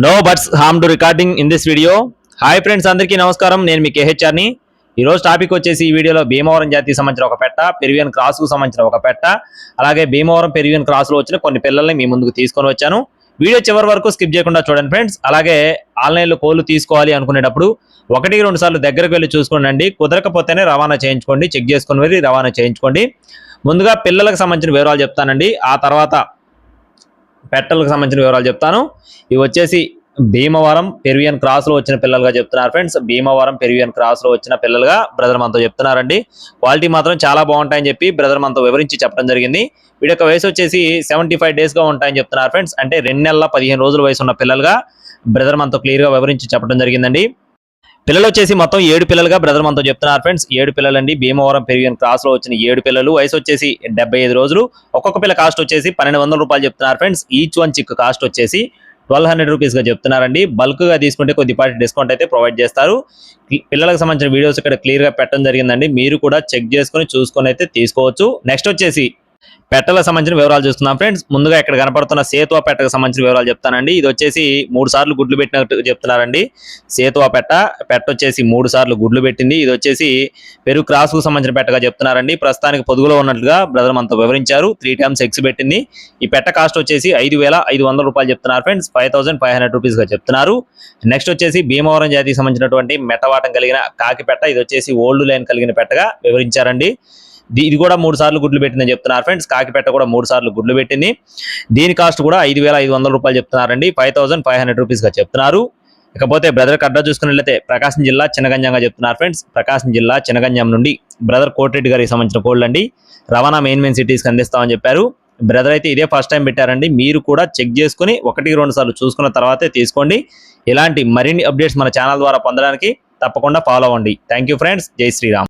No birds harm to recording in this video. Hi friends, అందరికీ నమస్కారం. నేను మీ కేహెచ్ఆర్ని. ఈరోజు టాపిక్ వచ్చేసి ఈ వీడియోలో భీమవరం జాతికి సంబంధించిన ఒక పెట్ట, పెరువియన్ క్రాస్కు సంబంధించిన ఒక పెట్ట, అలాగే భీమవరం పెరువియన్ క్రాస్లో వచ్చిన కొన్ని పిల్లల్ని మీ ముందుకు తీసుకొని వచ్చాను. వీడియో చివరి వరకు స్కిప్ చేయకుండా చూడండి ఫ్రెండ్స్. అలాగే ఆన్లైన్లో కోళ్ళు తీసుకోవాలి అనుకునేటప్పుడు 1-2 సార్లు దగ్గరకు వెళ్ళి చూసుకోండి. కుదరకపోతేనే రవాణా చేయించుకోండి, చెక్ చేసుకుని వెళ్ళి రవాణా చేయించుకోండి. ముందుగా పిల్లలకు సంబంధించిన వివరాలు చెప్తానండి, ఆ తర్వాత పెట్టలకు సంబంధించిన వివరాలు చెప్తాను. ఇవి వచ్చేసి భీమవరం పెరువియన్ క్రాస్లో వచ్చిన పిల్లలుగా చెప్తున్నారు ఫ్రెండ్స్. భీమవరం పెరువియన్ క్రాస్లో వచ్చిన పిల్లలుగా బ్రదర్ మనతో చెప్తున్నారండి. క్వాలిటీ మాత్రం చాలా బాగుంటాయని చెప్పి బ్రదర్ మనతో వివరించి చెప్పడం జరిగింది. వీడి యొక్క వయసు వచ్చేసి 75 డేస్గా ఉంటాయని చెప్తున్నారు ఫ్రెండ్స్. అంటే 2 నెలల 15 రోజుల వయసు ఉన్న పిల్లలుగా బ్రదర్ మనతో క్లియర్గా వివరించి చెప్పడం జరిగిందండి. పిల్లలు వచ్చేసి మొత్తం 7 పిల్లలుగా బ్రదర్ మనతో చెప్తున్నారు ఫ్రెండ్స్. 7 పిల్లలండి. భీమవరం పెరువియన్ క్రాస్లో వచ్చిన 7 పిల్లలు. వయసు వచ్చేసి 75 రోజులు. ఒక్కొక్క పిల్ల కాస్ట్ వచ్చేసి 1200 రూపాయలు చెప్తున్నారు friends. Each one chick cost వచ్చేసి 1200 రూపీస్గా చెప్తున్నారండి. బల్క్గా తీసుకుంటే కొద్దిపాటి డిస్కౌంట్ అయితే ప్రొవైడ్ చేస్తారు. పిల్లలకు సంబంధించిన వీడియోస్ ఇక్కడ క్లియర్గా పెట్టడం జరిగిందండి. మీరు కూడా చెక్ చేసుకొని చూసుకొని అయితే తీసుకోవచ్చు. నెక్స్ట్ వచ్చేసి పెట్టలకు సంబంధించిన వివరాలు చూస్తున్నాం ఫ్రెండ్స్. ముందుగా ఇక్కడ కనపడుతున్న సేతువా పెట్టకు సంబంధించిన వివరాలు చెప్తానండి. ఇది వచ్చేసి 3 సార్లు గుడ్లు పెట్టినట్టు చెప్తున్నారండి. సేతువా పెట్ట వచ్చేసి 3 సార్లు గుడ్లు పెట్టింది. ఇది వచ్చేసి పెరుగు క్రాస్కు సంబంధించిన పెట్టగా చెప్తున్నారండి. ప్రస్తుతానికి పొదుగులో ఉన్నట్లుగా బ్రదర్ మనతో వివరించారు. 3 టైమ్స్ ఎగ్స్ పెట్టింది. ఈ పెట్ట కాస్ట్ వచ్చేసి 5500 రూపాయలు చెప్తున్నారు ఫ్రెండ్స్. 5500 రూపీస్గా చెప్తున్నారు. నెక్స్ట్ వచ్చేసి భీమవరం జాతికి సంబంధించినటువంటి మెట్టవాటం కలిగిన కాకి పెట్ట. ఇది వచ్చేసి ఓల్డ్ లైన్ కలిగిన పెట్టగా వివరించారండి. ఇది కూడా 3 సార్లు గుడ్లు పెట్టిందని చెప్తున్నారు ఫ్రెండ్స్. కాకిపెట్ట కూడా 3 సార్లు గుడ్లు పెట్టింది. దీని కాస్ట్ కూడా 5500 రూపాయలు చెప్తున్నారండి. 5500 రూపీస్గా చెప్తున్నారు. ఇకపోతే బ్రదర్ అడ్రస్ చూసుకున్నట్లయితే ప్రకాశం జిల్లా చినగంజంగా చెప్తున్నారు ఫ్రెండ్స్. ప్రకాశం జిల్లా చినగంజం నుండి బ్రదర్ కోటిరెడ్డి గారికి సంబంధించిన కోళ్ళు అండి. రవాణా మెయిన్ సిటీస్కి అందిస్తామని చెప్పారు. బ్రదర్ అయితే ఇదే ఫస్ట్ టైం పెట్టారండి. మీరు కూడా చెక్ చేసుకుని 1-2 సార్లు చూసుకున్న తర్వాతే తీసుకోండి. ఇలాంటి మరిన్ని అప్డేట్స్ మన ఛానల్ ద్వారా పొందడానికి తప్పకుండా ఫాలో అవ్వండి. Thank you friends. జై శ్రీరామ్.